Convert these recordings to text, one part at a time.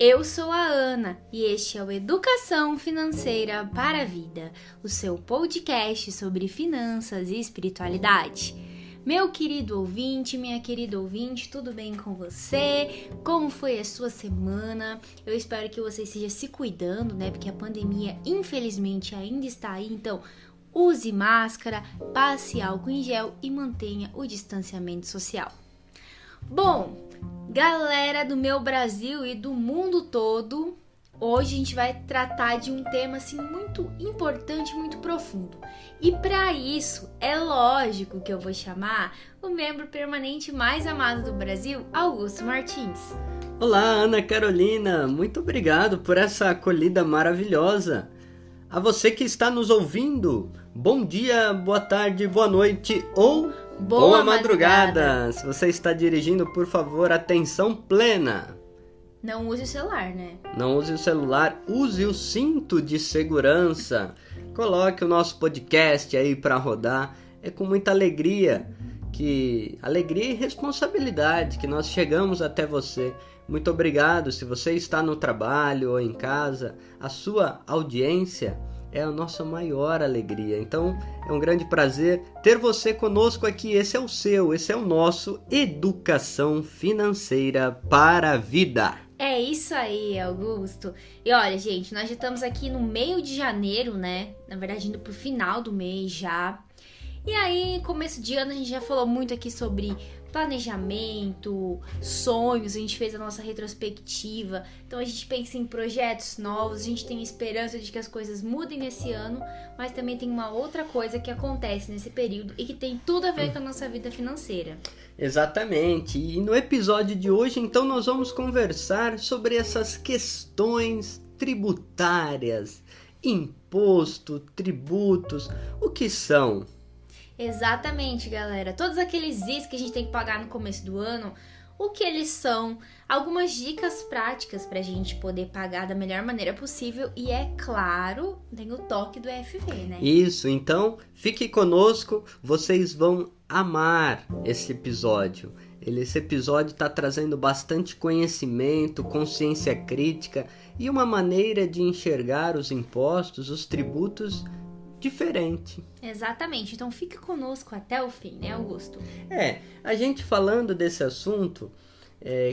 Eu sou a Ana e este é o Educação Financeira para a Vida, o seu podcast sobre finanças e espiritualidade. Meu querido ouvinte, minha querida ouvinte, tudo bem com você? Como foi a sua semana? Eu espero que você esteja se cuidando, né? Porque a pandemia, infelizmente, ainda está aí, então use máscara, passe álcool em gel e mantenha o distanciamento social. Bom, galera do meu Brasil e do mundo todo, hoje a gente vai tratar de um tema assim muito importante, muito profundo. E para isso, é lógico que eu vou chamar o membro permanente mais amado do Brasil, Augusto Martins. Olá, Ana Carolina, muito obrigado por essa acolhida maravilhosa. A você que está nos ouvindo, bom dia, boa tarde, boa noite ou boa madrugada. Se você está dirigindo, por favor, atenção plena. Não use o celular, né? Não use o celular, use o cinto de segurança. Coloque o nosso podcast aí para rodar. É com muita alegria e responsabilidade que nós chegamos até você. Muito obrigado. Se você está no trabalho ou em casa, a sua audiência é a nossa maior alegria. Então, é um grande prazer ter você conosco aqui. Esse é o nosso Educação Financeira para a Vida. É isso aí, Augusto. E olha, gente, nós já estamos aqui no meio de janeiro, né? Na verdade, indo pro final do mês já. E aí, começo de ano, a gente já falou muito aqui sobre planejamento, sonhos, a gente fez a nossa retrospectiva, então a gente pensa em projetos novos, a gente tem esperança de que as coisas mudem nesse ano, mas também tem uma outra coisa que acontece nesse período e que tem tudo a ver com a nossa vida financeira. Exatamente, e no episódio de hoje, então, nós vamos conversar sobre essas questões tributárias, imposto, tributos, o que são? Exatamente, galera. Todos aqueles is que a gente tem que pagar no começo do ano, o que eles são, algumas dicas práticas pra gente poder pagar da melhor maneira possível e, é claro, tem o toque do FV, né? Isso, então fique conosco, vocês vão amar esse episódio. Esse episódio está trazendo bastante conhecimento, consciência crítica e uma maneira de enxergar os impostos, os tributos diferente. Exatamente, então fique conosco até o fim, né, Augusto? A gente falando desse assunto,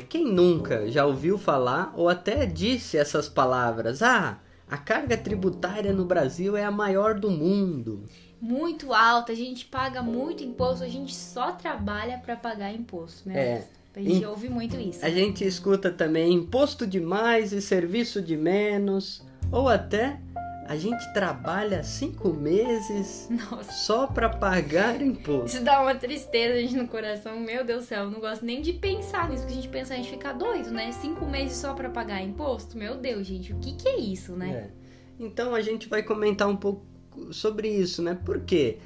quem nunca já ouviu falar ou até disse essas palavras? A carga tributária no Brasil é a maior do mundo. Muito alta, a gente paga muito imposto, a gente só trabalha para pagar imposto, né? A gente ouve muito isso. A gente escuta também imposto de mais e serviço de menos, ou até a gente trabalha 5 meses só para pagar imposto. Isso dá uma tristeza, gente, no coração. Meu Deus do céu, eu não gosto nem de pensar nisso, porque a gente pensa, a gente fica doido, né? 5 meses só para pagar imposto? Meu Deus, gente, o que é isso, né? Então a gente vai comentar um pouco sobre isso, né? Por que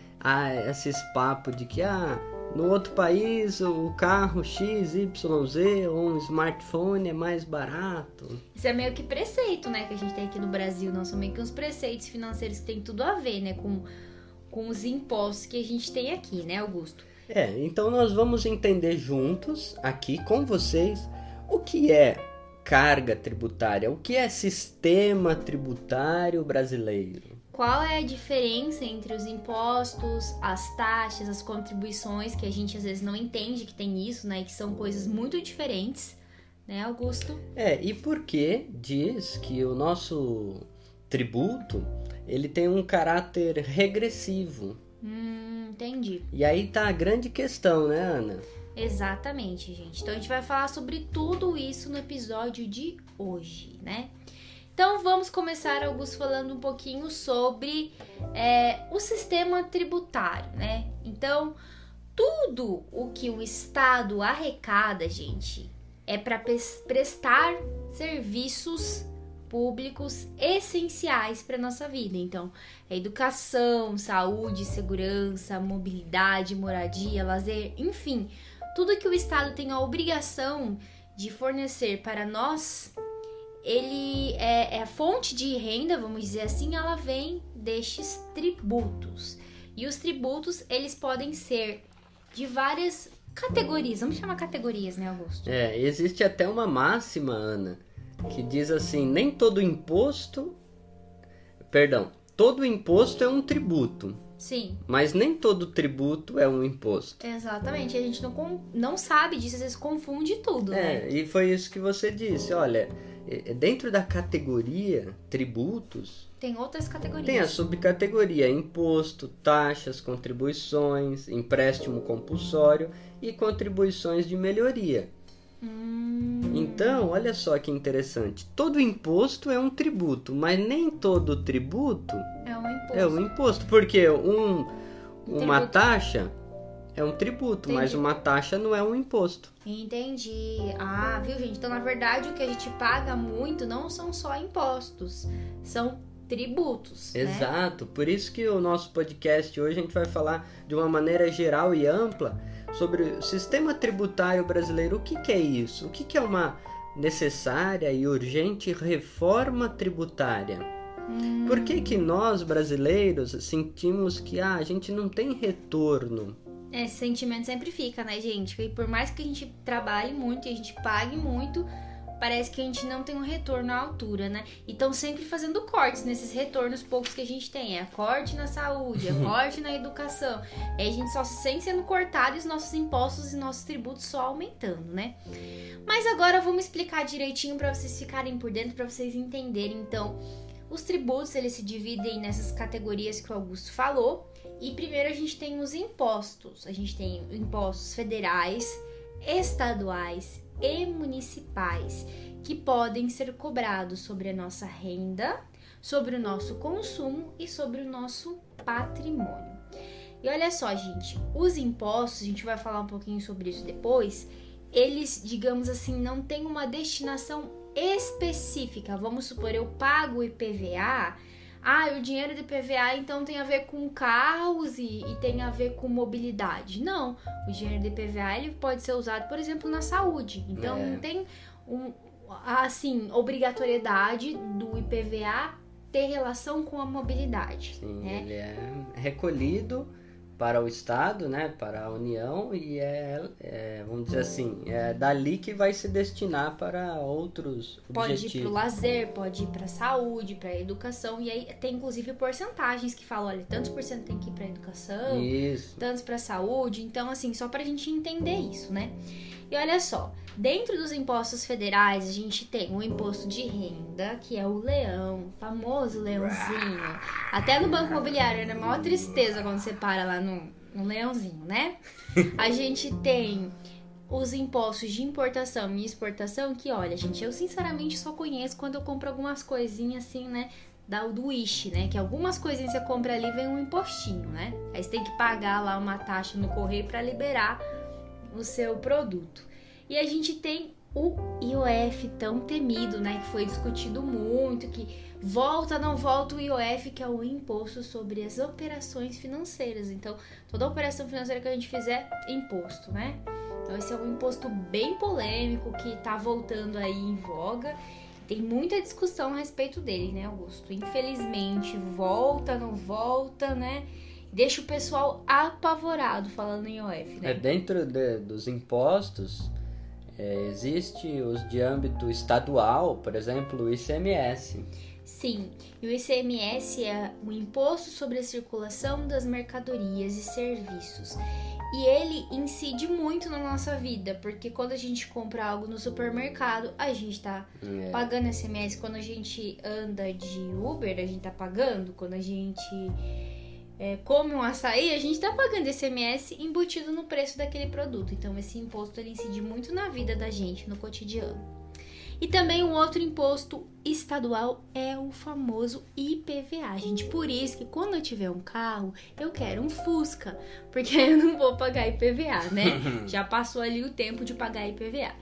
esses papos de que no outro país o carro XYZ ou um smartphone é mais barato? Isso é meio que preceito, né, que a gente tem aqui no Brasil. Não são meio que uns preceitos financeiros que tem tudo a ver, né, com os impostos que a gente tem aqui, né, Augusto? Então nós vamos entender juntos aqui com vocês o que é carga tributária, o que é sistema tributário brasileiro. Qual é a diferença entre os impostos, as taxas, as contribuições, que a gente às vezes não entende que tem isso, né? Que são coisas muito diferentes, né, Augusto? E por que diz que o nosso tributo, ele tem um caráter regressivo? Entendi. E aí tá a grande questão, né, Ana? Exatamente, gente. Então a gente vai falar sobre tudo isso no episódio de hoje, né? Então vamos começar, Augusto, falando um pouquinho sobre o sistema tributário, né? Então, tudo o que o Estado arrecada, gente, é para prestar serviços públicos essenciais para nossa vida. Então, educação, saúde, segurança, mobilidade, moradia, lazer, enfim, tudo que o Estado tem a obrigação de fornecer para nós, ele é a fonte de renda, vamos dizer assim, ela vem destes tributos. E os tributos, eles podem ser de várias categorias. Vamos chamar categorias, né, Augusto? Existe até uma máxima, Ana, que diz assim, nem todo imposto... Perdão, todo imposto é um tributo. Sim. Mas nem todo tributo é um imposto. Exatamente, a gente não sabe disso, às vezes confunde tudo, né? E foi isso que você disse, olha, dentro da categoria tributos... Tem outras categorias. Tem a subcategoria imposto, taxas, contribuições, empréstimo compulsório e contribuições de melhoria. Então, olha só que interessante. Todo imposto é um tributo, mas nem todo tributo é um imposto. Porque uma taxa é um tributo, mas uma taxa não é um imposto. Entendi. Ah, viu, gente? Então, na verdade, o que a gente paga muito não são só impostos, são tributos. Exato. Por isso que o nosso podcast hoje a gente vai falar de uma maneira geral e ampla sobre o sistema tributário brasileiro. O que é isso? O que é uma necessária e urgente reforma tributária? Por que nós, brasileiros, sentimos que a gente não tem retorno? Esse sentimento sempre fica, né, gente? E por mais que a gente trabalhe muito e a gente pague muito, parece que a gente não tem um retorno à altura, né? E estão sempre fazendo cortes nesses retornos poucos que a gente tem. É corte na saúde, é corte na educação. E a gente só se sente sendo cortado e os nossos impostos e nossos tributos só aumentando, né? Mas agora vamos explicar direitinho para vocês ficarem por dentro, para vocês entenderem. Então, os tributos, eles se dividem nessas categorias que o Augusto falou. E primeiro a gente tem os impostos. A gente tem impostos federais, estaduais e municipais, que podem ser cobrados sobre a nossa renda, sobre o nosso consumo e sobre o nosso patrimônio. E olha só, gente, os impostos, a gente vai falar um pouquinho sobre isso depois, eles, digamos assim, não têm uma destinação específica. Vamos supor, eu pago o IPVA, o dinheiro do IPVA então tem a ver com carros e tem a ver com mobilidade. Não, o dinheiro do IPVA ele pode ser usado, por exemplo, na saúde. Então não tem obrigatoriedade do IPVA ter relação com a mobilidade. Sim, né? Ele é recolhido para o Estado, né, para a União e vamos dizer assim, é dali que vai se destinar para outros objetivos. Pode ir para o lazer, pode ir para a saúde, para a educação, e aí tem inclusive porcentagens que falam, olha, tantos por cento tem que ir para a educação, tantos para a saúde, então assim, só para a gente entender isso, né? E olha só, dentro dos impostos federais, a gente tem o imposto de renda, que é o leão, o famoso leãozinho. Até no Banco Imobiliário, é a maior tristeza quando você para lá no leãozinho, né? A gente tem os impostos de importação e exportação, que olha, gente, eu sinceramente só conheço quando eu compro algumas coisinhas assim, né? Do Wish, né? Que algumas coisinhas você compra ali, vem um impostinho, né? Aí você tem que pagar lá uma taxa no correio para liberar o seu produto. E a gente tem o IOF tão temido, né, que foi discutido muito, que volta, não volta o IOF, que é o imposto sobre as operações financeiras. Então, toda operação financeira que a gente fizer, imposto, né? Então, esse é um imposto bem polêmico, que tá voltando aí em voga. Tem muita discussão a respeito dele, né, Augusto? Infelizmente, volta, não volta, né? Deixa o pessoal apavorado falando em IOF, né? Dentro dos impostos, existe os de âmbito estadual, por exemplo, o ICMS. Sim, e o ICMS é o Imposto sobre a Circulação das Mercadorias e Serviços. E ele incide muito na nossa vida, porque quando a gente compra algo no supermercado, a gente tá pagando ICMS. Quando a gente anda de Uber, a gente tá pagando. Quando a gente come um açaí, a gente tá pagando ICMS embutido no preço daquele produto. Então esse imposto ele incide muito na vida da gente, no cotidiano. E também um outro imposto estadual é o famoso IPVA, gente. Por isso que quando eu tiver um carro, eu quero um Fusca, porque eu não vou pagar IPVA, né? Já passou ali o tempo de pagar IPVA.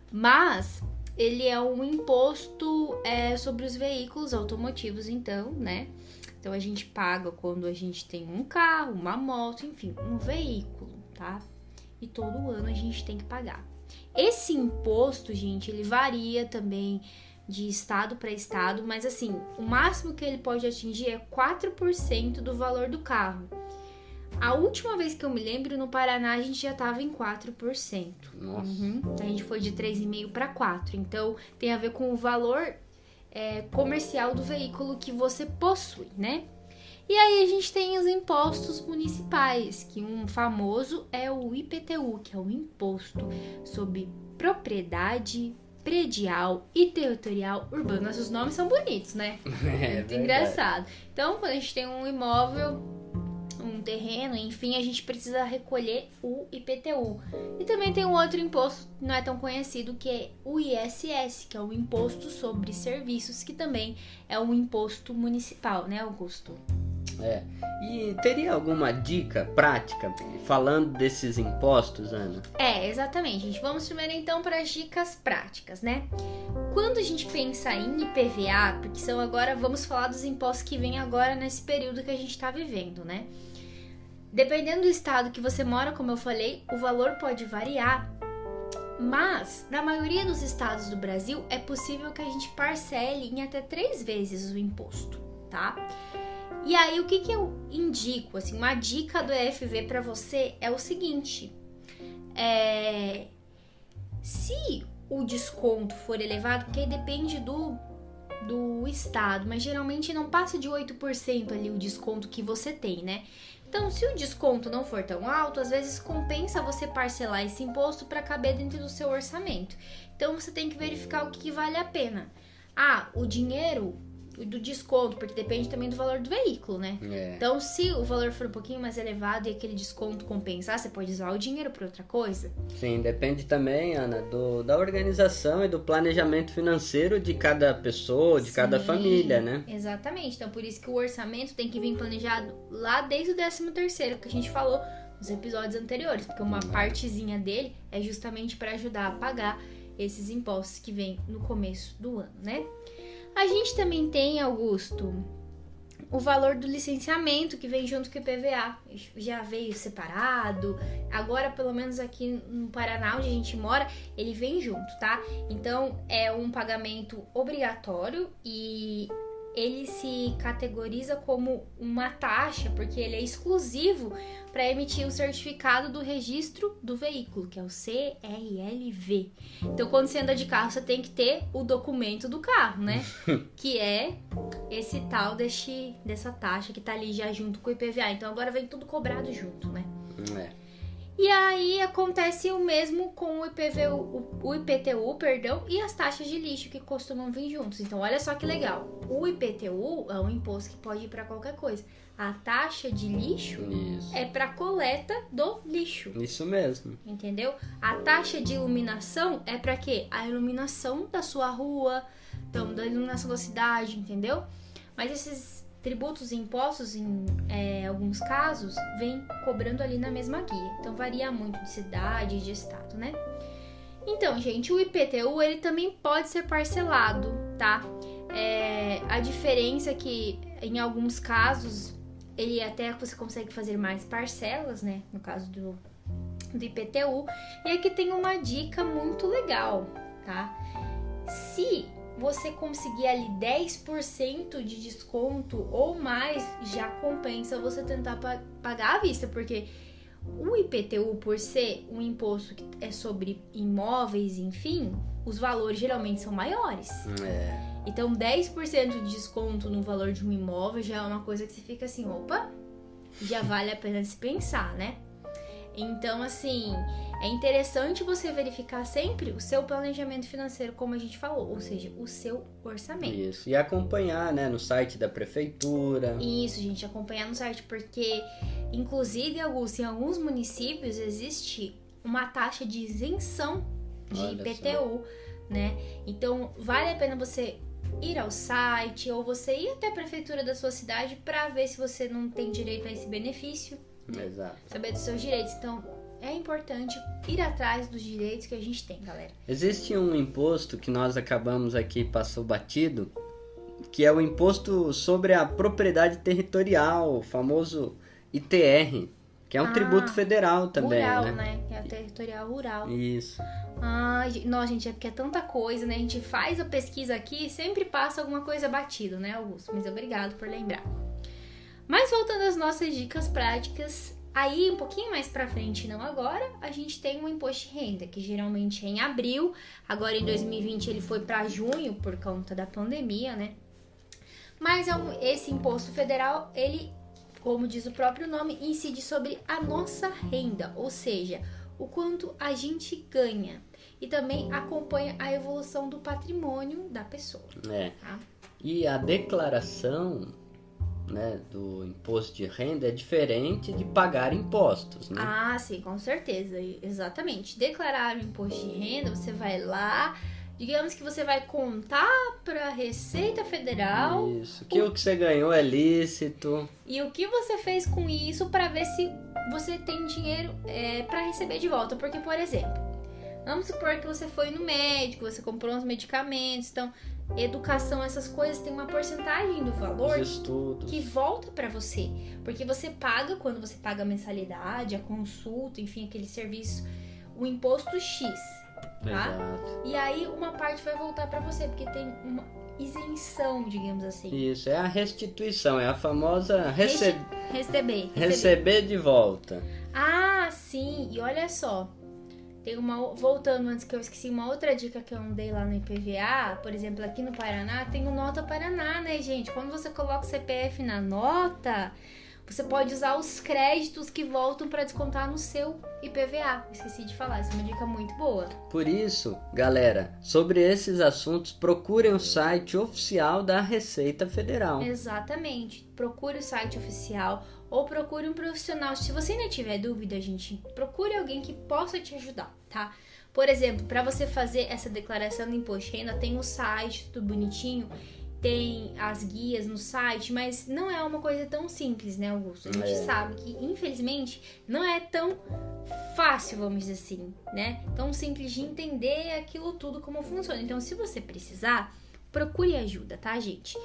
Mas ele é um imposto sobre os veículos automotivos, então, né? Então a gente paga quando a gente tem um carro, uma moto, enfim, um veículo, tá? E todo ano a gente tem que pagar. Esse imposto, gente, ele varia também de estado para estado, mas assim, o máximo que ele pode atingir é 4% do valor do carro. A última vez que eu me lembro, no Paraná, a gente já estava em 4%. Nossa. A gente foi de 3,5% para 4%. Então, tem a ver com o valor comercial do veículo que você possui, né? E aí a gente tem os impostos municipais, que um famoso é o IPTU, que é o Imposto sobre Propriedade Predial e Territorial Urbana. Os nomes são bonitos, né? Muito engraçado. Então, quando a gente tem um imóvel, um terreno, enfim, a gente precisa recolher o IPTU. E também tem um outro imposto que não é tão conhecido, que é o ISS, que é o Imposto sobre Serviços, que também é um imposto municipal, né, Augusto? E teria alguma dica prática falando desses impostos, Ana? Exatamente, gente. Vamos primeiro então para as dicas práticas, né? Quando a gente pensa em IPVA, porque vamos falar dos impostos que vêm agora nesse período que a gente está vivendo, né? Dependendo do estado que você mora, como eu falei, o valor pode variar, mas na maioria dos estados do Brasil é possível que a gente parcele em até 3 vezes o imposto, tá? E aí, o que eu indico? Assim, uma dica do EFV para você é o seguinte: se o desconto for elevado, porque aí depende do estado, mas geralmente não passa de 8% ali o desconto que você tem, né? Então, se o desconto não for tão alto, às vezes compensa você parcelar esse imposto para caber dentro do seu orçamento. Então, você tem que verificar o que vale a pena. O dinheiro do desconto, porque depende também do valor do veículo, né? Então, se o valor for um pouquinho mais elevado e aquele desconto compensar, você pode usar o dinheiro para outra coisa. Sim, depende também, Ana, da organização e do planejamento financeiro de cada pessoa, de cada família, né? Exatamente. Então, por isso que o orçamento tem que vir planejado lá desde o 13º, que a gente falou nos episódios anteriores, porque uma partezinha dele é justamente para ajudar a pagar esses impostos que vêm no começo do ano, né? A gente também tem, Augusto, o valor do licenciamento que vem junto com o IPVA. Já veio separado, agora pelo menos aqui no Paraná, onde a gente mora, ele vem junto, tá? Então é um pagamento obrigatório e ele se categoriza como uma taxa, porque ele é exclusivo para emitir o certificado do registro do veículo, que é o CRLV. Então, quando você anda de carro, você tem que ter o documento do carro, né? Que é esse tal dessa taxa que tá ali já junto com o IPVA. Então, agora vem tudo cobrado junto, né? E aí acontece o mesmo com o IPTU, e as taxas de lixo que costumam vir juntos. Então, olha só que legal. O IPTU é um imposto que pode ir para qualquer coisa. A taxa de lixo é para coleta do lixo. Isso mesmo. Entendeu? A taxa de iluminação é para quê? A iluminação da sua rua, então, da iluminação da cidade, entendeu? Mas esses tributos e impostos, em alguns casos, vem cobrando ali na mesma guia. Então, varia muito de cidade e de estado, né? Então, gente, o IPTU, ele também pode ser parcelado, tá? A diferença é que, em alguns casos, ele até você consegue fazer mais parcelas, né? No caso do IPTU. E aqui tem uma dica muito legal, tá? Se você conseguir ali 10% de desconto ou mais, já compensa você tentar pagar à vista, porque o IPTU, por ser um imposto que é sobre imóveis, enfim, os valores geralmente são maiores. Então, 10% de desconto no valor de um imóvel já é uma coisa que você fica assim, opa, já vale a pena se pensar, né? Então, assim, é interessante você verificar sempre o seu planejamento financeiro, como a gente falou, ou seja, o seu orçamento. Isso, e acompanhar, né, no site da prefeitura. Isso, gente, acompanhar no site, porque, inclusive, Augusto, em alguns municípios existe uma taxa de isenção de IPTU, né? Então, vale a pena você ir ao site ou você ir até a prefeitura da sua cidade para ver se você não tem direito a esse benefício. Exato. Saber dos seus direitos. Então, é importante ir atrás dos direitos que a gente tem, galera. Existe um imposto que nós acabamos aqui, passou batido, que é o Imposto sobre a Propriedade Territorial, o famoso ITR, que é um tributo federal também, rural, né? Que é o territorial rural. Isso. Nossa, gente, é porque é tanta coisa, né? A gente faz a pesquisa aqui e sempre passa alguma coisa batido, né, Augusto? Mas obrigado por lembrar. Mas voltando às nossas dicas práticas, Aí, um pouquinho mais pra frente, não agora, a gente tem um imposto de renda, que geralmente é em abril. Agora, em 2020, ele foi pra junho, por conta da pandemia, né? Mas esse imposto federal, ele, como diz o próprio nome, incide sobre a nossa renda, ou seja, o quanto a gente ganha. E também acompanha a evolução do patrimônio da pessoa. Tá? E a declaração, né, do imposto de renda é diferente de pagar impostos, né? Ah, sim, com certeza, exatamente. Declarar o imposto de renda, você vai lá, digamos que você vai contar para a Receita Federal. Isso, o que você ganhou é lícito. E o que você fez com isso para ver se você tem dinheiro para receber de volta. Porque, por exemplo, vamos supor que você foi no médico, você comprou uns medicamentos, então educação, essas coisas tem uma porcentagem do valor que volta para você, porque você paga, quando você paga a mensalidade, a consulta, enfim, aquele serviço, o imposto X, tá? Exato. E aí uma parte vai voltar para você, porque tem uma isenção, digamos assim. Isso, é a restituição, é a famosa receber de volta. Ah, sim, e olha só, tem voltando antes que eu esqueci, uma outra dica que eu dei lá no IPVA, por exemplo, aqui no Paraná, tem o Nota Paraná, né, gente? Quando você coloca o CPF na nota, você pode usar os créditos que voltam para descontar no seu IPVA. Esqueci de falar, essa é uma dica muito boa. Por isso, galera, sobre esses assuntos, procurem o site oficial da Receita Federal. Exatamente. Procure o site oficial ou procure um profissional. Se você ainda tiver dúvida, gente, procure alguém que possa te ajudar, tá? Por exemplo, para você fazer essa declaração do imposto de renda, tem o site, tudo bonitinho, tem as guias no site, mas não é uma coisa tão simples, né, Augusto? A gente sabe que, infelizmente, não é tão fácil, vamos dizer assim, né? Tão simples de entender aquilo tudo como funciona. Então, se você precisar, procure ajuda, tá, gente?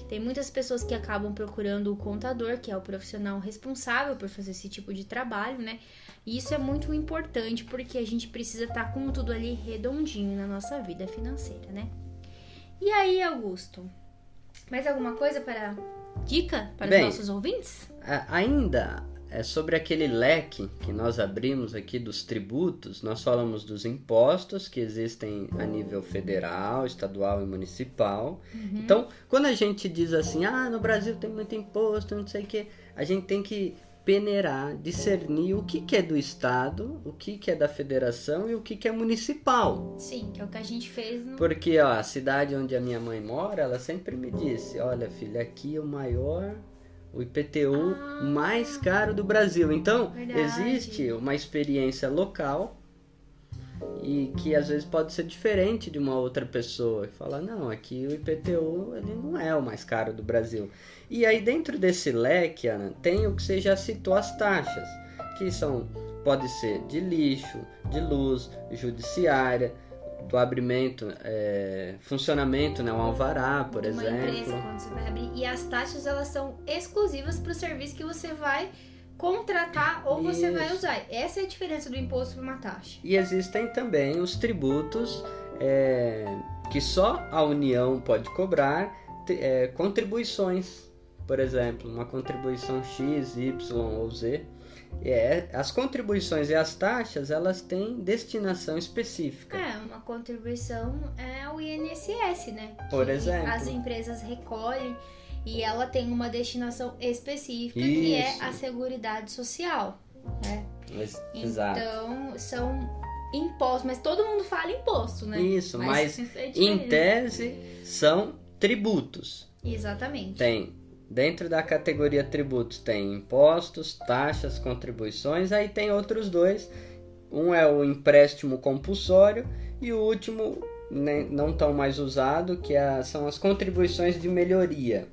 Tem muitas pessoas que acabam procurando o contador, que é o profissional responsável por fazer esse tipo de trabalho, né? E isso é muito importante porque a gente precisa estar com tudo ali redondinho na nossa vida financeira, né? E aí, Augusto, mais alguma coisa para dica para os nossos ouvintes? Ainda sobre aquele leque que nós abrimos aqui dos tributos, nós falamos dos impostos que existem a nível federal, estadual e municipal. Uhum. Então, quando a gente diz assim, no Brasil tem muito imposto, não sei o que, a gente tem que peneirar, discernir o que é do estado, o que é da federação e o que é municipal. Sim, que é o que a gente fez no... Porque a cidade onde a minha mãe mora, ela sempre me disse, olha filha, aqui é o IPTU mais caro do Brasil. Então, verdade. Existe uma experiência local e que às vezes pode ser diferente de uma outra pessoa. Que fala, não, aqui o IPTU ele não é o mais caro do Brasil. E aí dentro desse leque, Ana, tem o que você já citou, as taxas, que pode ser de lixo, de luz, judiciária, do abrimento, funcionamento, né, um alvará, por exemplo. Uma empresa, quando você vai abrir. E as taxas, elas são exclusivas para o serviço que você vai contratar ou você vai usar. Essa é a diferença do imposto para uma taxa. E existem também os tributos que só a União pode cobrar, contribuições. Por exemplo, uma contribuição X, Y ou Z. As contribuições e as taxas, elas têm destinação específica. Uma contribuição é o INSS, né? Por exemplo. As empresas recolhem e ela tem uma destinação específica, que é a Seguridade Social, né? Exato. Então, são impostos, mas todo mundo fala imposto, né? Isso, mas em tese são tributos. Exatamente. Dentro da categoria tributos tem impostos, taxas, contribuições, aí tem outros dois. Um é o empréstimo compulsório e o último, não tão mais usado, que são as contribuições de melhoria,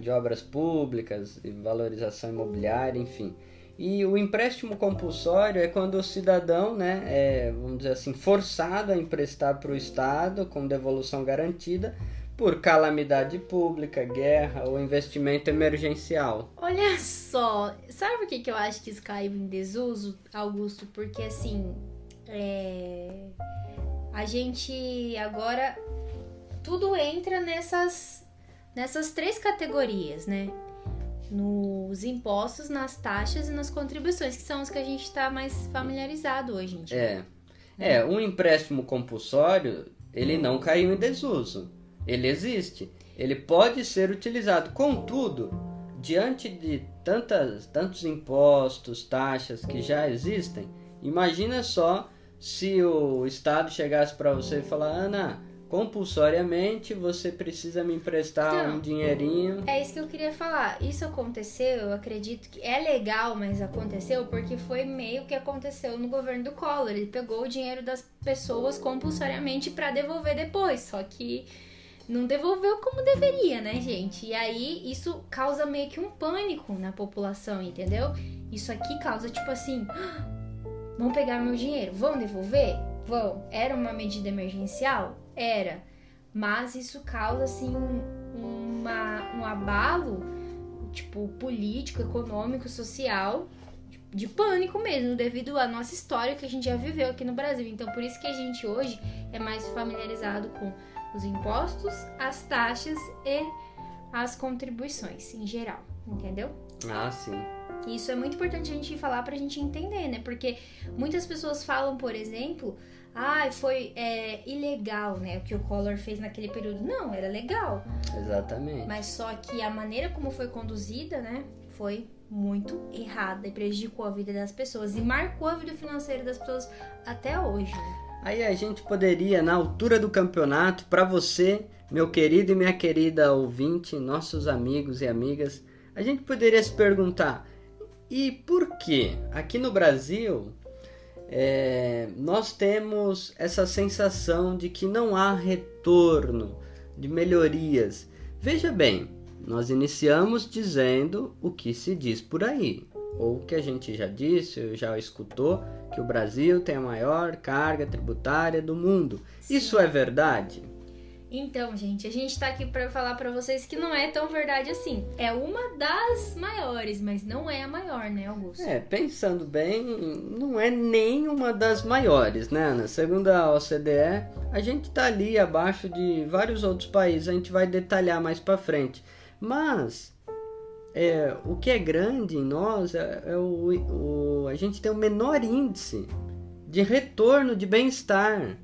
de obras públicas, e valorização imobiliária, enfim. E o empréstimo compulsório é quando o cidadão, vamos dizer assim, forçado a emprestar para o Estado com devolução garantida, por calamidade pública, guerra ou investimento emergencial. Olha só, sabe por que eu acho que isso caiu em desuso, Augusto? Porque assim, a gente agora, tudo entra nessas três categorias, né? nos impostos, nas taxas e nas contribuições, que são os que a gente está mais familiarizado hoje em dia. Um empréstimo compulsório, ele não caiu em desuso. Ele existe. Ele pode ser utilizado. Contudo, diante de tantos impostos, taxas que já existem, imagina só se o Estado chegasse para você e falar: Ana, compulsoriamente você precisa me emprestar um dinheirinho. É isso que eu queria falar. Isso aconteceu, eu acredito que é legal, mas aconteceu porque foi meio que aconteceu no governo do Collor. Ele pegou o dinheiro das pessoas compulsoriamente para devolver depois, só que não devolveu como deveria, né, gente? E aí isso causa meio que um pânico na população, entendeu? Isso aqui causa tipo assim: vão pegar meu dinheiro, vão devolver? Vão. Era uma medida emergencial? Era. Mas isso causa, assim, um abalo, tipo, político, econômico, social, de pânico mesmo, devido à nossa história que a gente já viveu aqui no Brasil. Então, por isso que a gente hoje é mais familiarizado com os impostos, as taxas e as contribuições em geral, entendeu? Ah, sim. Isso é muito importante a gente falar pra gente entender, né? Porque muitas pessoas falam, por exemplo, foi ilegal, né? O que o Collor fez naquele período. Não, era legal. Exatamente. Mas só que a maneira como foi conduzida, né? Foi muito errada e prejudicou a vida das pessoas e marcou a vida financeira das pessoas até hoje. Aí a gente poderia, na altura do campeonato, para você, meu querido e minha querida ouvinte, nossos amigos e amigas, a gente poderia se perguntar: e por que aqui no Brasil nós temos essa sensação de que não há retorno de melhorias? Veja bem, nós iniciamos dizendo o que se diz por aí, ou o que a gente já disse, já escutou, que o Brasil tem a maior carga tributária do mundo. Sim. Isso é verdade? Então, gente, a gente tá aqui pra falar pra vocês que não é tão verdade assim. É uma das maiores, mas não é a maior, né, Augusto? Pensando bem, não é nem uma das maiores, né, Ana? Segundo a OCDE, a gente tá ali abaixo de vários outros países, a gente vai detalhar mais pra frente. Mas o que é grande em nós a gente tem o menor índice de retorno de bem-estar.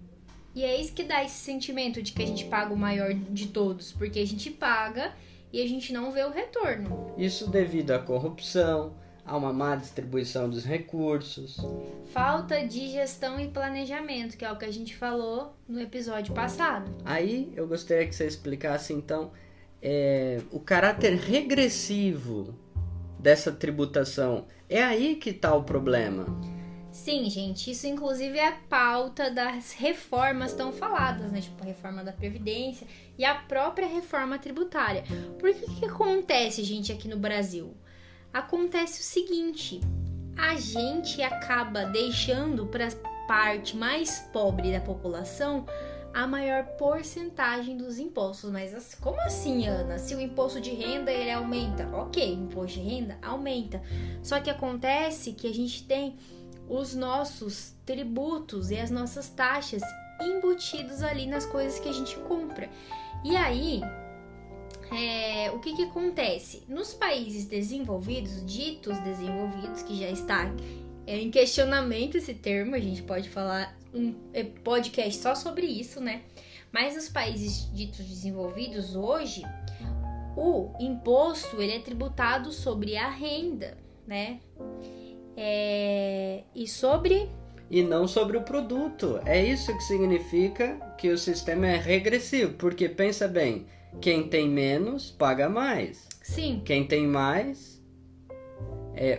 E é isso que dá esse sentimento de que a gente paga o maior de todos, porque a gente paga e a gente não vê o retorno. Isso devido à corrupção, a uma má distribuição dos recursos. Falta de gestão e planejamento, que é o que a gente falou no episódio passado. Aí eu gostaria que você explicasse então o caráter regressivo dessa tributação. É aí que está o problema. Sim, gente, isso inclusive é a pauta das reformas tão faladas, né? Tipo a reforma da Previdência e a própria reforma tributária. Por que acontece, gente, aqui no Brasil? Acontece o seguinte: a gente acaba deixando para a parte mais pobre da população a maior porcentagem dos impostos. Mas como assim, Ana? Se o imposto de renda ele aumenta, ok, o imposto de renda aumenta. Só que acontece que a gente tem os nossos tributos e as nossas taxas embutidos ali nas coisas que a gente compra. E aí, o que acontece? Nos países desenvolvidos, ditos desenvolvidos, que já está em questionamento esse termo, a gente pode falar um podcast só sobre isso, né? Mas nos países ditos desenvolvidos hoje, o imposto ele é tributado sobre a renda, né? E não sobre o produto. É isso que significa que o sistema é regressivo, porque pensa bem, quem tem menos paga mais. Sim. Quem tem mais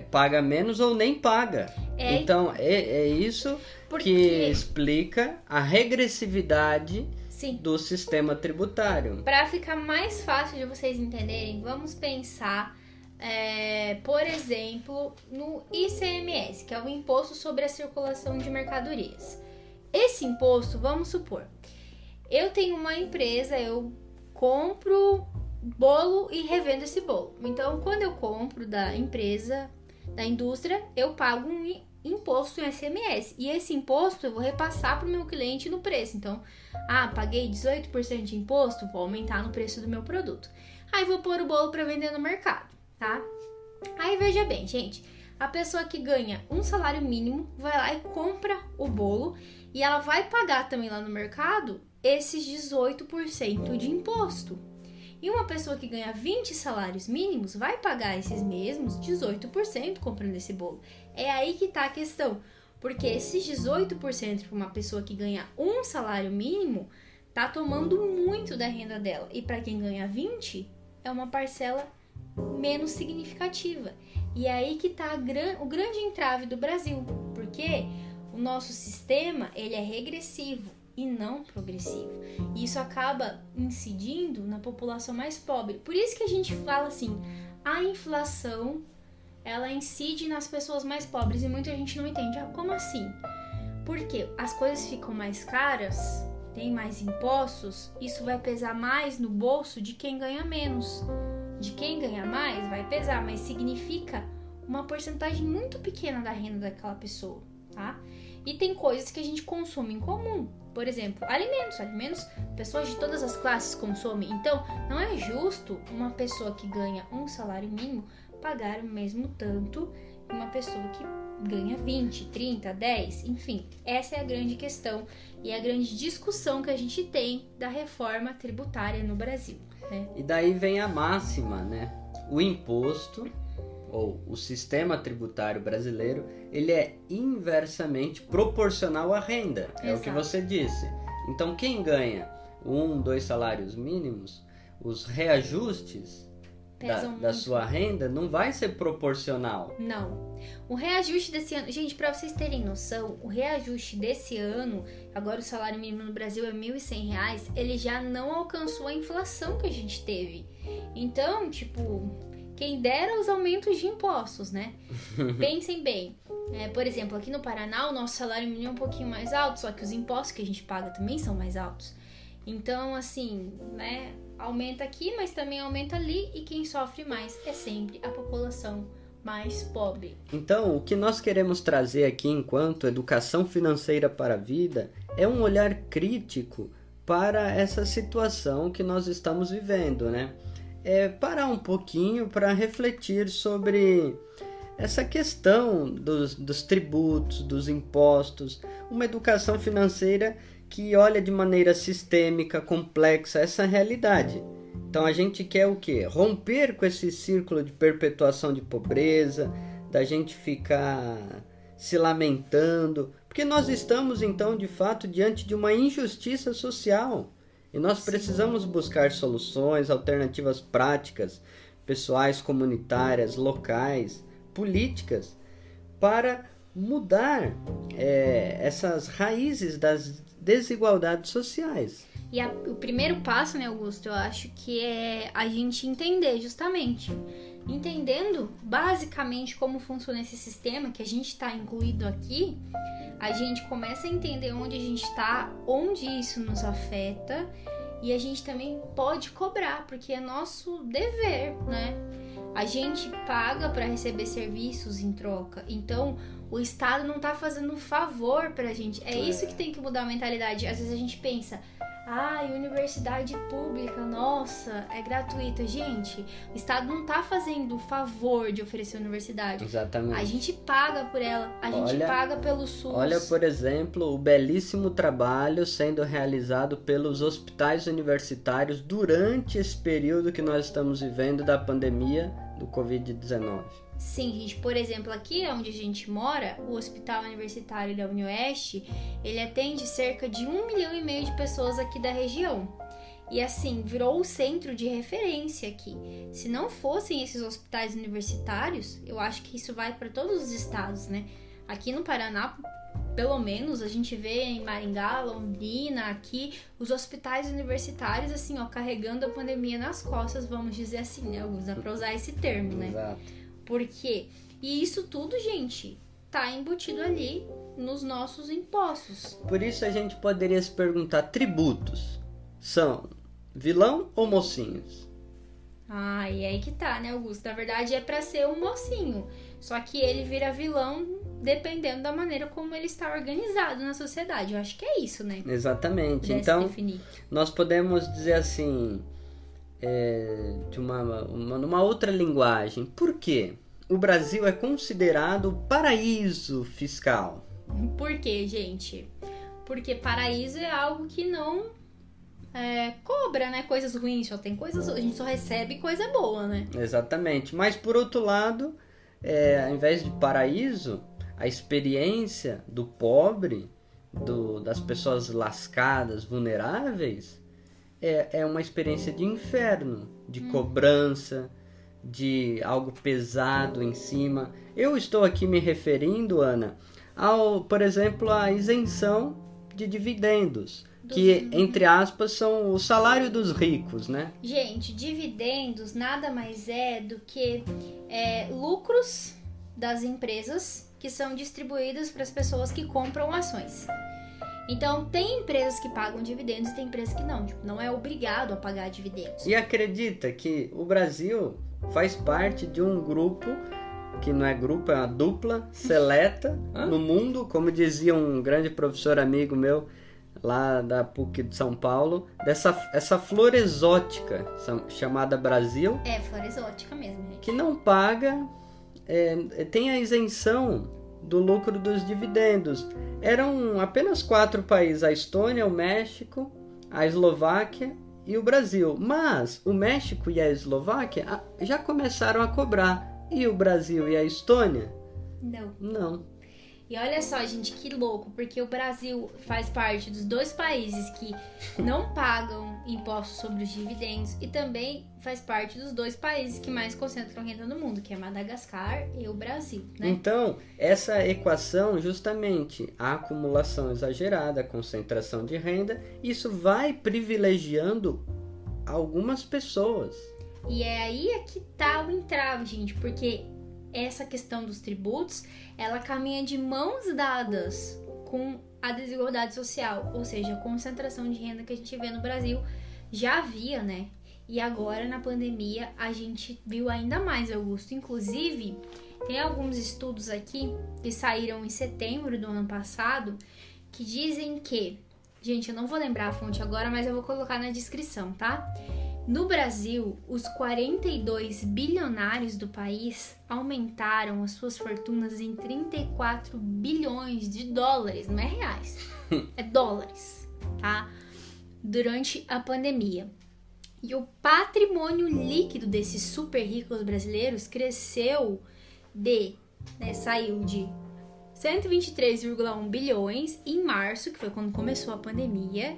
paga menos ou nem paga. Então é isso que explica a regressividade do sistema tributário. Para ficar mais fácil de vocês entenderem, vamos pensar por exemplo, no ICMS, que é o Imposto sobre a Circulação de Mercadorias. Esse imposto, vamos supor, eu tenho uma empresa, eu compro bolo e revendo esse bolo. Então, quando eu compro da empresa, da indústria, eu pago um imposto em ICMS. E esse imposto eu vou repassar para o meu cliente no preço. Então, paguei 18% de imposto, vou aumentar no preço do meu produto. Aí vou pôr o bolo para vender no mercado. Tá? Aí veja bem, gente, a pessoa que ganha um salário mínimo vai lá e compra o bolo e ela vai pagar também lá no mercado esses 18% de imposto. E uma pessoa que ganha 20 salários mínimos vai pagar esses mesmos 18% comprando esse bolo. É aí que tá a questão, porque esses 18% para uma pessoa que ganha um salário mínimo tá tomando muito da renda dela. E para quem ganha 20, é uma parcela menos significativa. E é aí que tá o grande entrave do Brasil, porque o nosso sistema ele é regressivo e não progressivo. E isso acaba incidindo na população mais pobre. Por isso que a gente fala assim, a inflação ela incide nas pessoas mais pobres e muita gente não entende. Como assim? Porque as coisas ficam mais caras, tem mais impostos, isso vai pesar mais no bolso de quem ganha menos. De quem ganha mais vai pesar, mas significa uma porcentagem muito pequena da renda daquela pessoa, tá? E tem coisas que a gente consome em comum. Por exemplo, alimentos, pessoas de todas as classes consomem. Então, não é justo uma pessoa que ganha um salário mínimo pagar o mesmo tanto que uma pessoa que ganha 20, 30, 10, enfim. Essa é a grande questão e a grande discussão que a gente tem da reforma tributária no Brasil, né? E daí vem a máxima, né? O imposto, ou o sistema tributário brasileiro, ele é inversamente proporcional à renda. É Exato. o que você disse. Então, quem ganha 1, 2 salários mínimos, os reajustes da sua renda não vai ser proporcional. Não. O reajuste desse ano... Gente, pra vocês terem noção, o reajuste desse ano, agora o salário mínimo no Brasil é R$ 1.100, ele já não alcançou a inflação que a gente teve. Então, tipo... Quem dera os aumentos de impostos, né? Pensem bem. Por exemplo, aqui no Paraná, o nosso salário mínimo é um pouquinho mais alto, só que os impostos que a gente paga também são mais altos. Então, assim, né? Aumenta aqui, mas também aumenta ali, e quem sofre mais é sempre a população mais pobre. Então, o que nós queremos trazer aqui enquanto educação financeira para a vida é um olhar crítico para essa situação que nós estamos vivendo, né? Parar um pouquinho para refletir sobre essa questão dos tributos, dos impostos, uma educação financeira que olha de maneira sistêmica, complexa, essa realidade. Então a gente quer o quê? Romper com esse círculo de perpetuação de pobreza, da gente ficar se lamentando, porque nós estamos então de fato diante de uma injustiça social. E nós precisamos buscar soluções, alternativas práticas, pessoais, comunitárias, locais, políticas, para mudar essas raízes das desigualdades sociais. E o primeiro passo, né, Augusto, eu acho que é a gente entender justamente. Entendendo basicamente como funciona esse sistema que a gente está incluído aqui, a gente começa a entender onde a gente está, onde isso nos afeta, e a gente também pode cobrar, porque é nosso dever, né? A gente paga para receber serviços em troca, então o Estado não tá fazendo um favor pra gente. É isso que tem que mudar a mentalidade. Às vezes a gente pensa, universidade pública, nossa, é gratuita. Gente, o Estado não tá fazendo o favor de oferecer universidade. Exatamente. A gente paga por ela, a gente paga pelo SUS. Olha, por exemplo, o belíssimo trabalho sendo realizado pelos hospitais universitários durante esse período que nós estamos vivendo da pandemia do Covid-19. Sim, gente, por exemplo, aqui onde a gente mora, o Hospital Universitário da UniOeste, ele atende cerca de 1,5 milhão de pessoas aqui da região. E assim, virou o centro de referência aqui. Se não fossem esses hospitais universitários, eu acho que isso vai para todos os estados, né? Aqui no Paraná, pelo menos, a gente vê em Maringá, Londrina, aqui, os hospitais universitários, assim, ó, carregando a pandemia nas costas, vamos dizer assim, né? Dá pra usar esse termo, né? Exato. Por quê? E isso tudo, gente, tá embutido ali nos nossos impostos. Por isso a gente poderia se perguntar, tributos são vilão ou mocinhos? E aí que tá, né, Augusto? Na verdade é pra ser um mocinho, só que ele vira vilão dependendo da maneira como ele está organizado na sociedade. Eu acho que é isso, né? Exatamente. Pudesse Então, definir. nós podemos dizer assim, de numa outra linguagem. Por quê? o Brasil é considerado paraíso fiscal? Por quê, gente? Porque paraíso é algo que não cobra, né? Coisas ruins, só tem coisas... A gente só recebe coisa boa, né? Exatamente. Mas, por outro lado, ao invés de paraíso, a experiência do pobre, das pessoas lascadas, vulneráveis, é uma experiência de inferno, de cobrança, de algo pesado em cima. Eu estou aqui me referindo, Ana, por exemplo, à isenção de dividendos, que, entre aspas, são o salário dos ricos, né? Gente, dividendos nada mais é do que lucros das empresas que são distribuídos para as pessoas que compram ações. Então, tem empresas que pagam dividendos e tem empresas que não. Tipo, não é obrigado a pagar dividendos. E acredita que o Brasil faz parte de um grupo, que não é grupo, é uma dupla seleta no mundo, como dizia um grande professor amigo meu, lá da PUC de São Paulo, essa flor exótica chamada Brasil. É, flor exótica mesmo, gente. Que não paga, tem a isenção do lucro dos dividendos. Eram apenas 4 países, a Estônia, o México, a Eslováquia e o Brasil. Mas o México e a Eslováquia já começaram a cobrar. E o Brasil e a Estônia? Não. E olha só, gente, que louco, porque o Brasil faz parte dos 2 países que não pagam impostos sobre os dividendos e também faz parte dos 2 países que mais concentram renda no mundo, que é Madagascar e o Brasil, né? Então, essa equação, justamente, a acumulação exagerada, a concentração de renda, isso vai privilegiando algumas pessoas. E é aí que tá o entrave, gente, porque essa questão dos tributos, ela caminha de mãos dadas com a desigualdade social, ou seja, a concentração de renda que a gente vê no Brasil já havia, né? E agora na pandemia a gente viu ainda mais, Augusto. Inclusive, tem alguns estudos aqui que saíram em setembro do ano passado que dizem que, gente, eu não vou lembrar a fonte agora, mas eu vou colocar na descrição, tá? No Brasil, os 42 bilionários do país aumentaram as suas fortunas em 34 bilhões de dólares, não é reais, é dólares, tá? Durante a pandemia. E o patrimônio líquido desses super ricos brasileiros cresceu saiu de 123,1 bilhões em março, que foi quando começou a pandemia,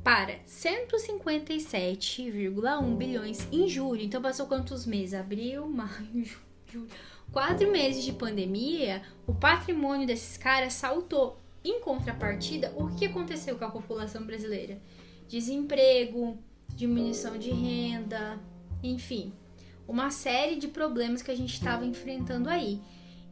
para 157,1 bilhões em julho. Então passou quantos meses? Abril, maio, julho. 4 meses de pandemia, o patrimônio desses caras saltou. Em contrapartida, o que aconteceu com a população brasileira? Desemprego, diminuição de renda, enfim, uma série de problemas que a gente estava enfrentando aí.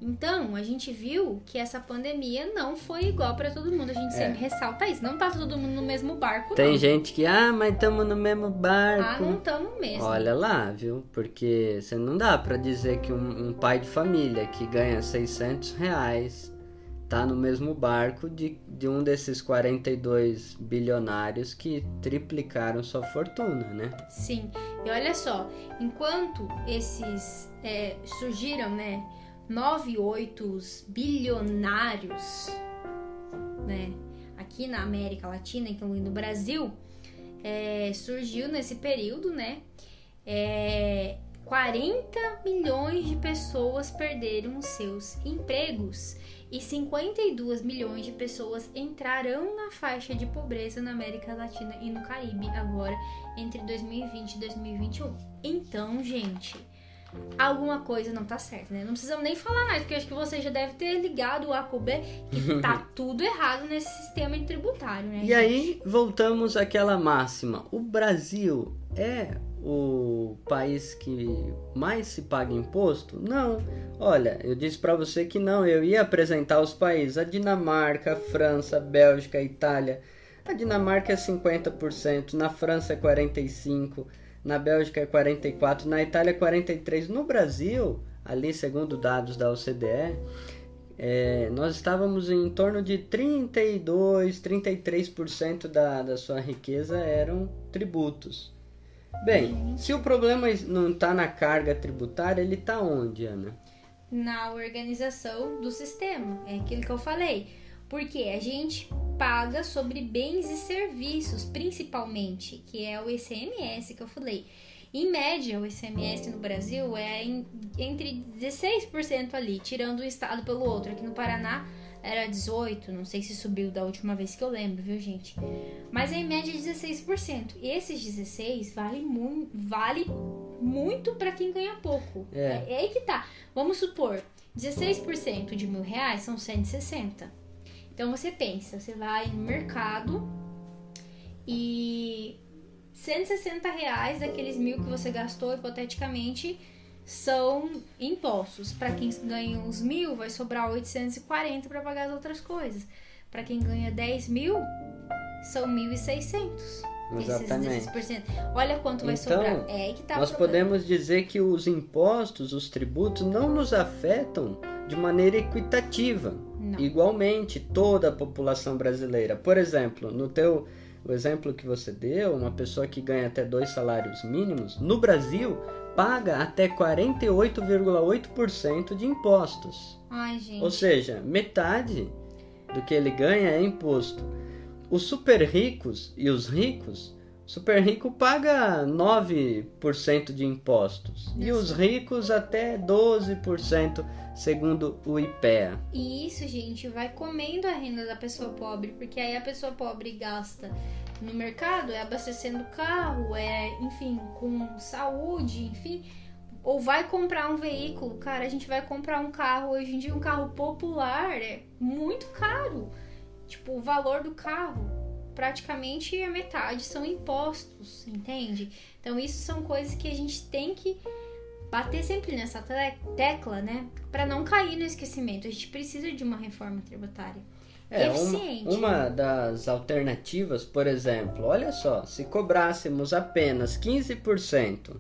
Então, a gente viu que essa pandemia não foi igual para todo mundo. A gente sempre ressalta isso. Não tá todo mundo no mesmo barco, Tem não. gente que, mas estamos no mesmo barco. Não estamos mesmo. Olha lá, viu? Porque você não dá para dizer que um pai de família que ganha R$600 tá no mesmo barco de um desses 42 bilionários que triplicaram sua fortuna, né? Sim. E olha só, enquanto esses surgiram, né, 8 bilionários, né, aqui na América Latina, incluindo o Brasil, surgiu nesse período, né, 40 milhões de pessoas perderam os seus empregos e 52 milhões de pessoas entrarão na faixa de pobreza na América Latina e no Caribe agora entre 2020 e 2021. Então, gente, alguma coisa não tá certa, né? Não precisamos nem falar mais, porque acho que você já deve ter ligado o A com o B que tá tudo errado nesse sistema tributário, né? E aí, voltamos àquela máxima. O Brasil é o país que mais se paga imposto? Não. Olha, eu disse pra você que não. Eu ia apresentar os países. A Dinamarca, a França, a Bélgica, a Itália. A Dinamarca é 50%, na França é 45%. Na Bélgica é 44%, na Itália é 43%. No Brasil, ali segundo dados da OCDE, nós estávamos em torno de 32%, 33% da sua riqueza eram tributos. Bem, se o problema não está na carga tributária, ele está onde, Ana? na organização do sistema. É aquilo que eu falei. Porque a gente paga sobre bens e serviços, principalmente, que é o ICMS que eu falei. Em média, o ICMS no Brasil é entre 16% ali, tirando um estado pelo outro. Aqui no Paraná era 18%, não sei se subiu da última vez que eu lembro, viu, gente? Mas é em média 16%. E esses 16% vale muito para quem ganha pouco. É aí que tá. Vamos supor, 16% de R$1.000 são 160. Então você pensa, você vai no mercado e R$160 daqueles 1.000 que você gastou, hipoteticamente, são impostos. Para quem ganha uns 1.000, vai sobrar 840 para pagar as outras coisas. Para quem ganha 10.000, são 1.600. Exatamente. Esses 16%. Olha quanto vai sobrar. É aí que tá nós podemos dizer que os impostos, os tributos, não nos afetam de maneira equitativa. Não. Igualmente, toda a população brasileira. Por exemplo, o exemplo que você deu, uma pessoa que ganha até 2 salários mínimos, no Brasil, paga até 48,8% de impostos. Ai, gente. Ou seja, metade do que ele ganha é imposto. Os super ricos e os ricos, o super rico paga 9% de impostos. E os ricos até 12%, segundo o IPEA. E isso, gente, vai comendo a renda da pessoa pobre, porque aí a pessoa pobre gasta no mercado, abastecendo carro, enfim, com saúde, enfim, ou vai comprar um veículo. Cara, a gente vai comprar um carro, hoje em dia um carro popular é muito caro. Tipo, o valor do carro, praticamente a metade são impostos, entende? Então isso são coisas que a gente tem que bater sempre nessa tecla, né? Para não cair no esquecimento. A gente precisa de uma reforma tributária eficiente. Uma das alternativas, por exemplo, olha só, se cobrássemos apenas 15%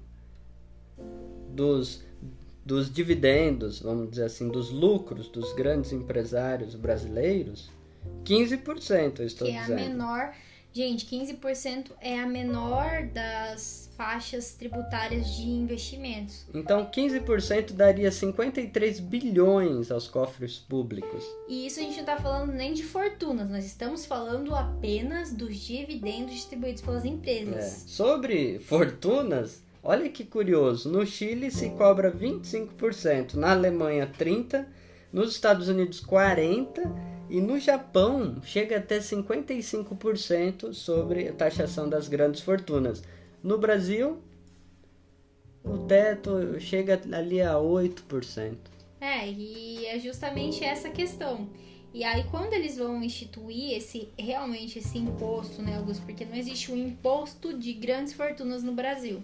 dos dividendos, vamos dizer assim, dos lucros dos grandes empresários brasileiros, 15%, eu estou dizendo. Que é a menor, gente, 15% é a menor das faixas tributárias de investimentos. Então, 15% daria 53 bilhões aos cofres públicos. E isso a gente não está falando nem de fortunas, nós estamos falando apenas dos dividendos distribuídos pelas empresas. Sobre fortunas, olha que curioso, no Chile se cobra 25%, na Alemanha 30%, nos Estados Unidos 40%, e no Japão chega até 55% sobre a taxação das grandes fortunas. No Brasil, o teto chega ali a 8%. E é justamente essa questão. E aí, quando eles vão instituir realmente esse imposto, né, Augusto? Porque não existe um imposto de grandes fortunas no Brasil.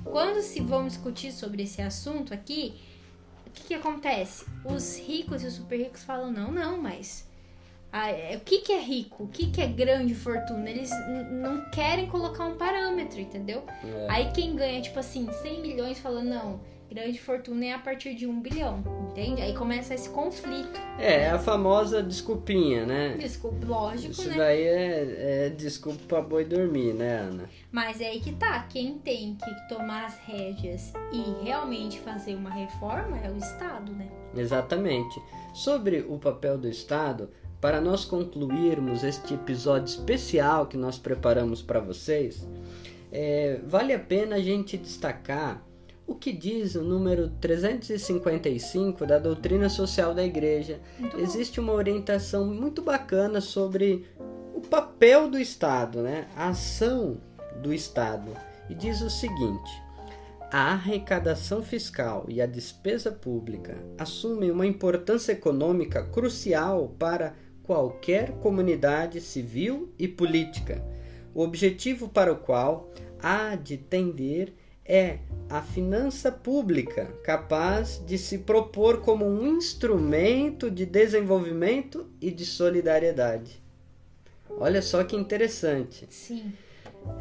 Quando se vão discutir sobre esse assunto aqui, o que acontece? Os ricos e os super ricos falam, não, mas... o que é rico? O que é grande fortuna? Eles não querem colocar um parâmetro, entendeu? Aí quem ganha, tipo assim, 100 milhões fala, não, grande fortuna é a partir de 1 bilhão, entende? Aí começa esse conflito. A famosa desculpinha, né? Desculpa, lógico, Isso né? Isso daí é desculpa pra boi dormir, né, Ana? Mas é aí que tá, quem tem que tomar as rédeas e realmente fazer uma reforma é o Estado, né? Exatamente. Sobre o papel do Estado, para nós concluirmos este episódio especial que nós preparamos para vocês, vale a pena a gente destacar o que diz o número 355 da Doutrina Social da Igreja. Existe uma orientação muito bacana sobre o papel do Estado, né? A ação do Estado. E diz o seguinte: a arrecadação fiscal e a despesa pública assumem uma importância econômica crucial para qualquer comunidade civil e política. O objetivo para o qual há de tender é a finança pública capaz de se propor como um instrumento de desenvolvimento e de solidariedade. Olha só que interessante. Sim.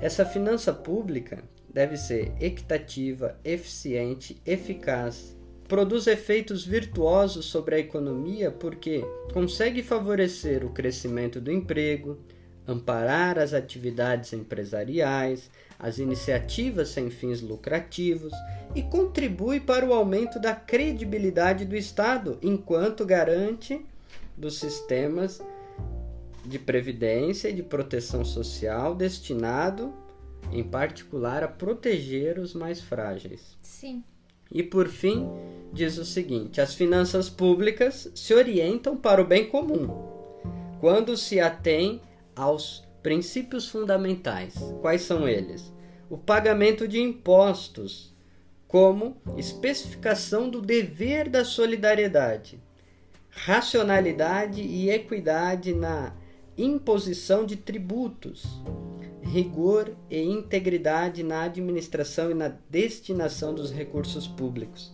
Essa finança pública deve ser equitativa, eficiente, eficaz, produz efeitos virtuosos sobre a economia porque consegue favorecer o crescimento do emprego, amparar as atividades empresariais, as iniciativas sem fins lucrativos e contribui para o aumento da credibilidade do Estado, enquanto garante dos sistemas de previdência e de proteção social destinado, em particular, a proteger os mais frágeis. Sim. E por fim, diz o seguinte: as finanças públicas se orientam para o bem comum, quando se atém aos princípios fundamentais. Quais são eles? O pagamento de impostos, como especificação do dever da solidariedade, racionalidade e equidade na imposição de tributos, rigor e integridade na administração e na destinação dos recursos públicos.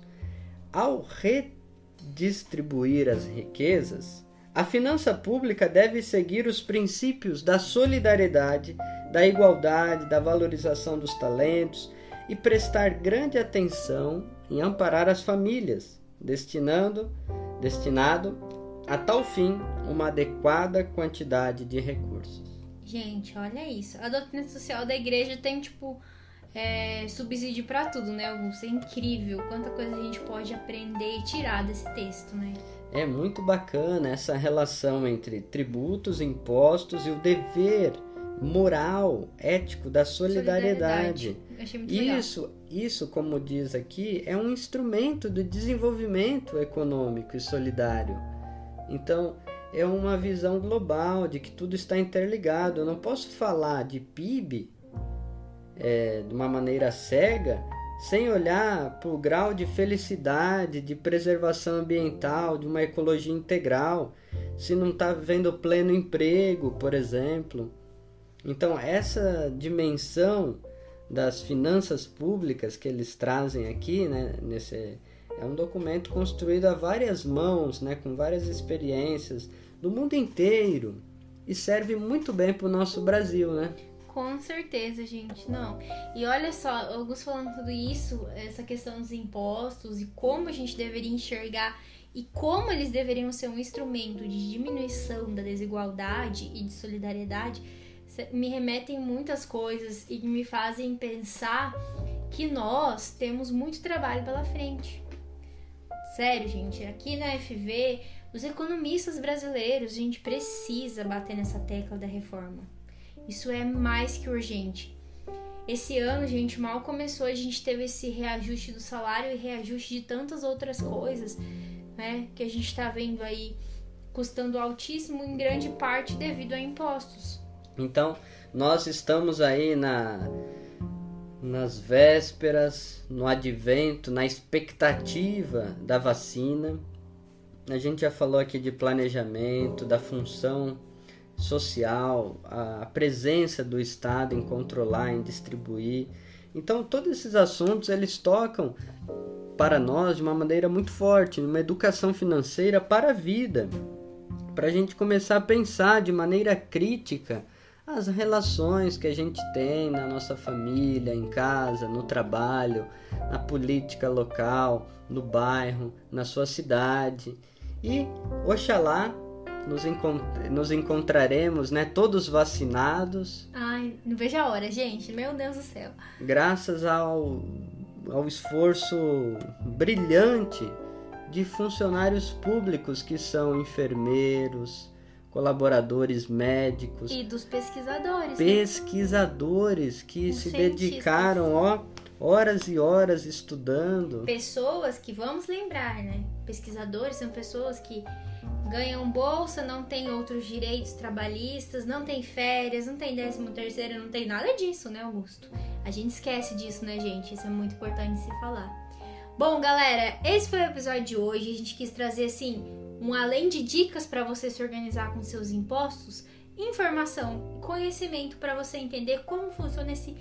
Ao redistribuir as riquezas, a finança pública deve seguir os princípios da solidariedade, da igualdade, da valorização dos talentos e prestar grande atenção em amparar as famílias, destinado a tal fim uma adequada quantidade de recursos. Gente, olha isso. A doutrina social da igreja tem, subsídio pra tudo, né, Augusto? É incrível quanta coisa a gente pode aprender e tirar desse texto, né? É muito bacana essa relação entre tributos, impostos e o dever moral, ético da solidariedade. Achei muito legal. Isso, como diz aqui, é um instrumento do desenvolvimento econômico e solidário. Então, é uma visão global de que tudo está interligado. Eu não posso falar de PIB de uma maneira cega, sem olhar para o grau de felicidade, de preservação ambiental, de uma ecologia integral, se não está vendo pleno emprego, por exemplo. Então, essa dimensão das finanças públicas que eles trazem aqui, né, é um documento construído a várias mãos, né, com várias experiências do mundo inteiro, e serve muito bem para o nosso Brasil, né? Com certeza, gente, não. E olha só, Augusto falando tudo isso, essa questão dos impostos e como a gente deveria enxergar e como eles deveriam ser um instrumento de diminuição da desigualdade e de solidariedade, me remetem muitas coisas e me fazem pensar que nós temos muito trabalho pela frente. Sério, gente, aqui na FV, os economistas brasileiros, a gente precisa bater nessa tecla da reforma. Isso é mais que urgente. Esse ano, gente, mal começou, a gente teve esse reajuste do salário e reajuste de tantas outras coisas, né, que a gente tá vendo aí custando altíssimo em grande parte devido a impostos. Então, nós estamos aí nas vésperas, no advento, na expectativa da vacina. A gente já falou aqui de planejamento, da função social, a presença do Estado em controlar, em distribuir. Então, todos esses assuntos, eles tocam para nós de uma maneira muito forte, numa educação financeira para a vida, para a gente começar a pensar de maneira crítica as relações que a gente tem na nossa família, em casa, no trabalho, na política local, no bairro, na sua cidade. E, oxalá, nos encontraremos, né, todos vacinados. Ai, não vejo a hora, gente. Meu Deus do céu. Graças ao esforço brilhante de funcionários públicos que são enfermeiros, colaboradores médicos. E dos pesquisadores. Pesquisadores que se dedicaram, horas e horas estudando. Pessoas que, vamos lembrar, né? Pesquisadores são pessoas que ganham bolsa, não tem outros direitos trabalhistas, não tem férias, não tem 13º, não tem nada disso, né, Augusto? A gente esquece disso, né, gente? Isso é muito importante se falar. Bom, galera, esse foi o episódio de hoje. A gente quis trazer, assim, além de dicas para você se organizar com seus impostos, informação e conhecimento para você entender como funciona esse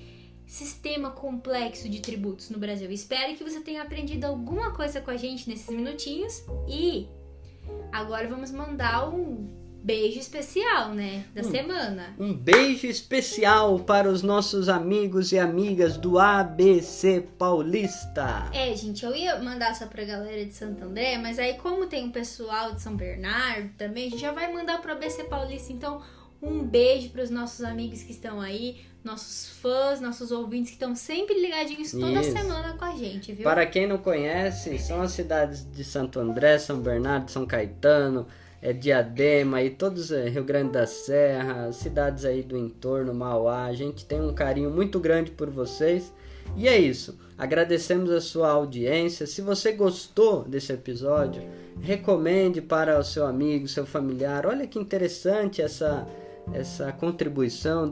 sistema complexo de tributos no Brasil. Espero que você tenha aprendido alguma coisa com a gente nesses minutinhos e agora vamos mandar um beijo especial, né, da semana. Um beijo especial para os nossos amigos e amigas do ABC Paulista. Gente, eu ia mandar só pra galera de Santo André, mas aí como tem um pessoal de São Bernardo também, a gente já vai mandar pro ABC Paulista. Então, Um beijo para os nossos amigos que estão aí, nossos fãs, nossos ouvintes que estão sempre ligadinhos toda semana com a gente, viu? Para quem não conhece, são as cidades de Santo André, São Bernardo, São Caetano, Diadema e todos Rio Grande da Serra, cidades aí do entorno, Mauá. A gente tem um carinho muito grande por vocês. E é isso. Agradecemos a sua audiência. Se você gostou desse episódio, recomende para o seu amigo, seu familiar. Olha que interessante essa contribuição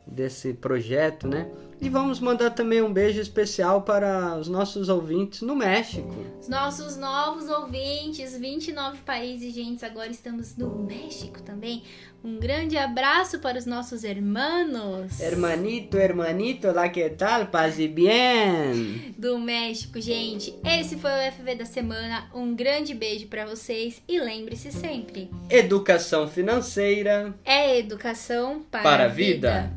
desse projeto, né? E vamos mandar também um beijo especial para os nossos ouvintes no México. Os nossos novos ouvintes, 29 países, gente, agora estamos no México também. Um grande abraço para os nossos hermanos. Hermanito, lá que tal? Paz e bien. Do México, gente. Esse foi o FV da semana. Um grande beijo para vocês e lembre-se sempre: educação financeira é educação para a vida.